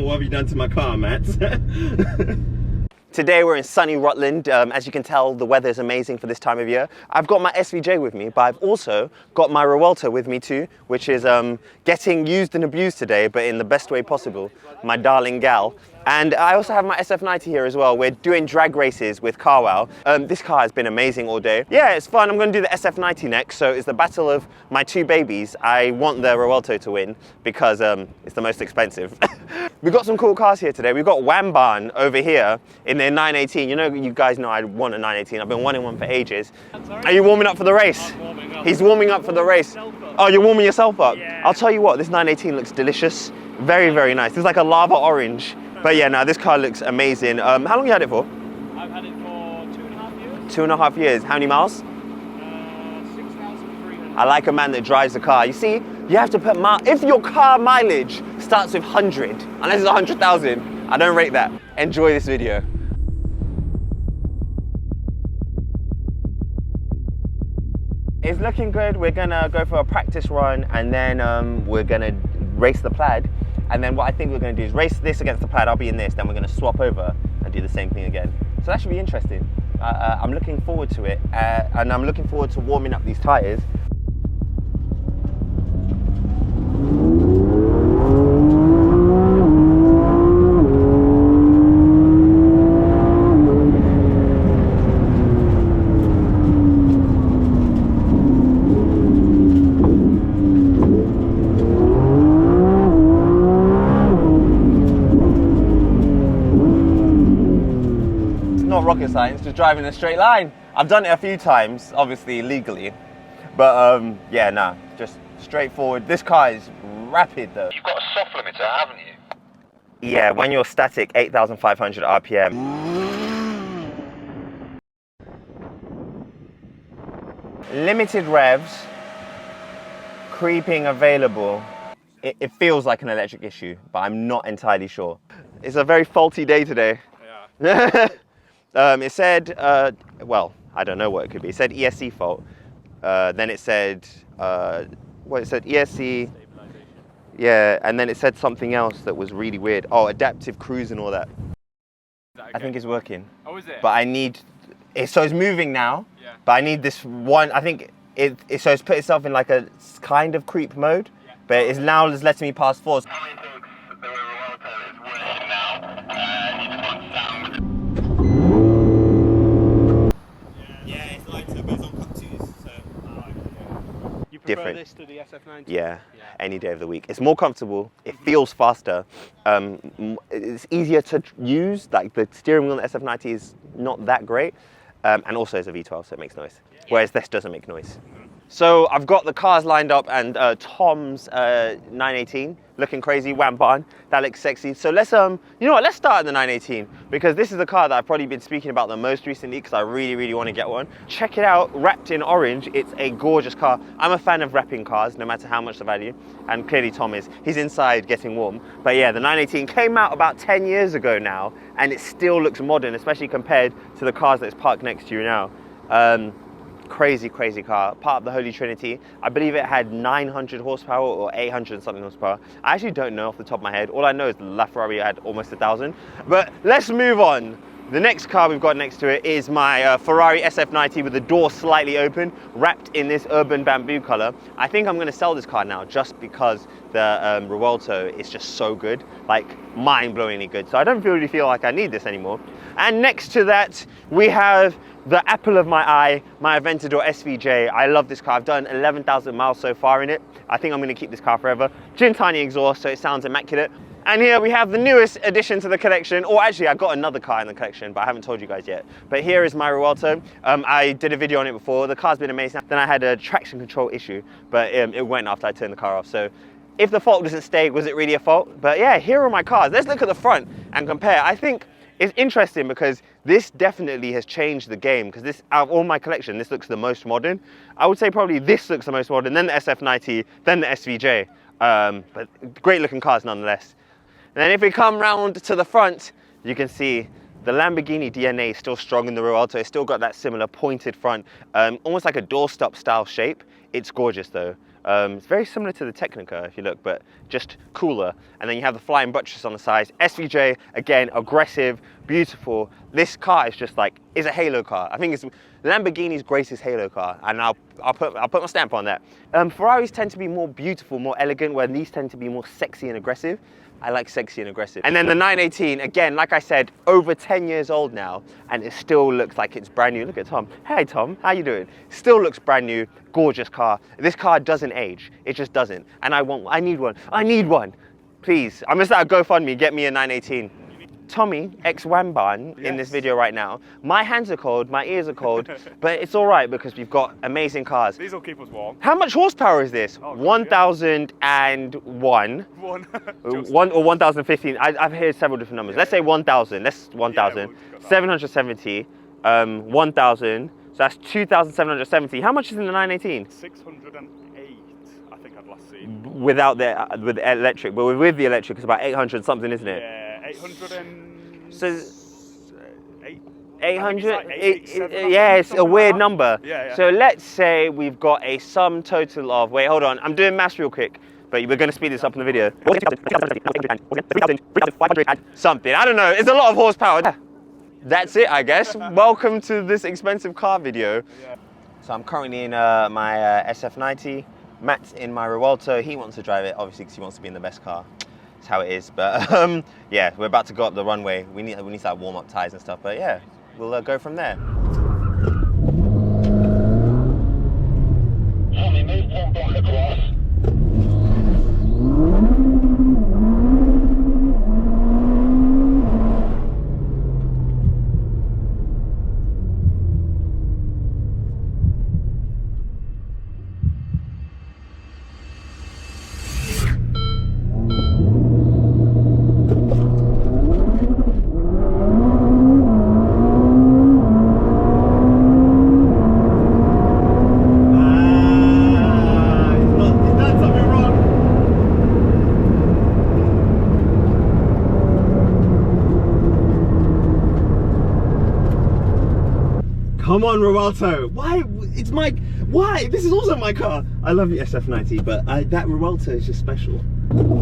What have you done to my car, Matt? Today we're in sunny Rutland. As you can tell, the weather is amazing for this time of year. I've got my SVJ with me, but I've also got my Revuelto with me too, which is getting used and abused today, but in the best way possible. My darling gal. And I also have my SF90 here as well. We're doing drag races with CarWow. This car has been amazing all day. Yeah, it's fun. I'm going to do the SF90 next. So it's the battle of my two babies. I want the Revuelto to win because it's the most expensive. We've got some cool cars here today. We've got Wamban over here in their 918. You guys know I want a 918. I've been wanting one for ages. Are you warming up for the race? I'm warming up. He's warming up for the race. Oh, you're warming yourself up? Yeah. I'll tell you what, this 918 looks delicious. Very, very nice. It's like a lava orange. But yeah, no, this car looks amazing. How long have you had it for? I've had it for 2.5 years. 2.5 years. How many miles? 6,300. I like a man that drives the car. You see, you have to put if your car mileage starts with 100, unless it's 100,000, I don't rate that. Enjoy this video. It's looking good. We're gonna go for a practice run and then we're gonna race the Plaid. And then what I think we're gonna do is race this against the Plaid. I'll be in this, then we're gonna swap over and do the same thing again. So that should be interesting. I'm looking forward to it. And I'm looking forward to warming up these tires. Not rocket science, just driving in a straight line. I've done it a few times, obviously legally, but yeah, nah, just straightforward. This car is rapid though. You've got a soft limiter, haven't you? Yeah, when you're static, 8,500 RPM. Limited revs, creeping available. It feels like an electric issue, but I'm not entirely sure. It's a very faulty day today. Yeah. It said, well, I don't know what it could be. It said ESC fault. Then it said, it said ESC. Yeah, and then it said something else that was really weird. Oh, adaptive cruise and all that. Okay? I think it's working. Oh, is it? But I need, so it's moving now, Yeah. but I need this one, I think so it's put itself in like a kind of creep mode, Yeah. but it's now just letting me pass forwards. Tommy thinks the Revuelto is working now. He just wants sound. Yeah, it's lighter, but it's on cut twos, so. You prefer Different. this to the SF90? Yeah, any day of the week. It's more comfortable, it feels faster, it's easier to use, like the steering wheel on the SF90 is not that great, and also it's a V12, so it makes noise, whereas this doesn't make noise. So I've got the cars lined up and Tom's 918 looking crazy, Wamban, that looks sexy. So let's, you know what, let's start at the 918 because this is the car that I've probably been speaking about the most recently because I really, really want to get one. Check it out, wrapped in orange. It's a gorgeous car. I'm a fan of wrapping cars, no matter how much the value. And clearly Tom is. He's inside getting warm. But yeah, the 918 came out about 10 years ago now and it still looks modern, especially compared to the cars that's parked next to you now. Crazy, crazy car, part of the Holy Trinity. I believe it had 900 horsepower or 800 and something horsepower. I actually don't know off the top of my head. All I know is the Ferrari had almost 1,000. But let's move on. The next car we've got next to it is my Ferrari SF90 with the door slightly open, wrapped in this urban bamboo color. I think I'm gonna sell this car now just because the Revuelto is just so good, like mind-blowingly good. So I don't really feel like I need this anymore. And next to that, we have the apple of my eye, my Aventador SVJ. I love this car. I've done 11,000 miles so far in it. I think I'm gonna keep this car forever. Gin tiny exhaust, so it sounds immaculate. And here we have the newest addition to the collection, or actually I got another car in the collection, but I haven't told you guys yet. But here is my Revuelto. I did a video on it before. The car's been amazing. Then I had a traction control issue, but it went after I turned the car off. So if the fault doesn't stay, was it really a fault? But yeah, here are my cars. Let's look at the front and compare. I think it's interesting because this definitely has changed the game because this, out of all my collection, this looks the most modern. I would say probably this looks the most modern, then the SF90, then the SVJ. But great looking cars nonetheless. And then if we come round to the front, you can see the Lamborghini DNA is still strong in the Revuelto. It's still got that similar pointed front, almost like a doorstop style shape. It's gorgeous though. It's very similar to the Technica if you look, but just cooler. And then you have the flying buttress on the sides. SVJ, again, aggressive, beautiful. This car is just like, is a halo car. I think it's Lamborghini's greatest halo car, and I'll put my stamp on that. Ferraris tend to be more beautiful, more elegant, where these tend to be more sexy and aggressive. I like sexy and aggressive. And then the 918, again, like I said, over 10 years old now, and it still looks like it's brand new. Look at Tom. Hey Tom, how you doing? Still looks brand new, gorgeous car. This car doesn't age, it just doesn't. And I need one. Please, I'm gonna start a GoFundMe, get me a 918. Tomi, ex-Wamban, in this video right now. My hands are cold, my ears are cold, but it's all right because we've got amazing cars. These will keep us warm. How much horsepower is this? Oh, 1001. One or 1015. I've heard several different numbers. Let's say 1000. Let's 1000. 770. 1000. So that's 2770. How much is in the 918? 608. I think I've last seen. Without with the electric, but with the electric, it's about 800 something, isn't it? Yeah, 800 and... So 800? Yeah, it's a weird number. Yeah. So let's say we've got a sum total of, wait, hold on, I'm doing maths real quick, but we're going to speed this up in the video. Something, I don't know, it's a lot of horsepower. That's it, I guess. Welcome to this expensive car video. Yeah. So I'm currently in my SF90. Matt's in my Revuelto. He wants to drive it, obviously, because he wants to be in the best car. That's how it is. But yeah, we're about to go up the runway. We need to like warm up tires and stuff. But yeah, we'll go from there. Tommy, move one block across. Come on, Revuelto. Why? It's my. Why? This is also my car. I love the SF90, but that Revuelto is just special. Come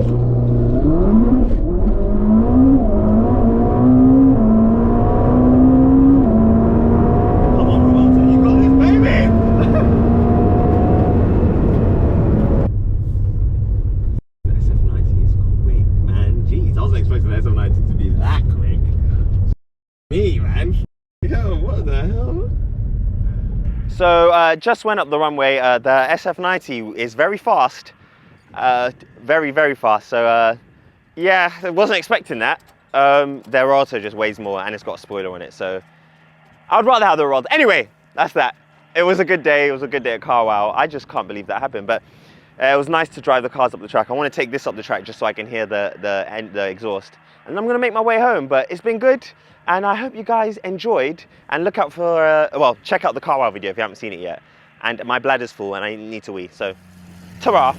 on, Revuelto. You got this, baby. The SF90 is quick, man. Jeez, I wasn't expecting the SF90 to be that quick. Me, man. Yo, what the hell? So just went up the runway. The SF90 is very fast, very, very fast. So yeah, I wasn't expecting that. Their Revuelto just weighs more and it's got a spoiler on it. So I'd rather have the Revuelto. Anyway, that's that. It was a good day. It was a good day at CarWow. I just can't believe that happened. But it was nice to drive the cars up the track. I want to take this up the track just so I can hear the exhaust. And I'm going to make my way home. But it's been good. And I hope you guys enjoyed, and look out for, well, check out the CarWow video if you haven't seen it yet. And my bladder's full and I need to wee, so ta-ra!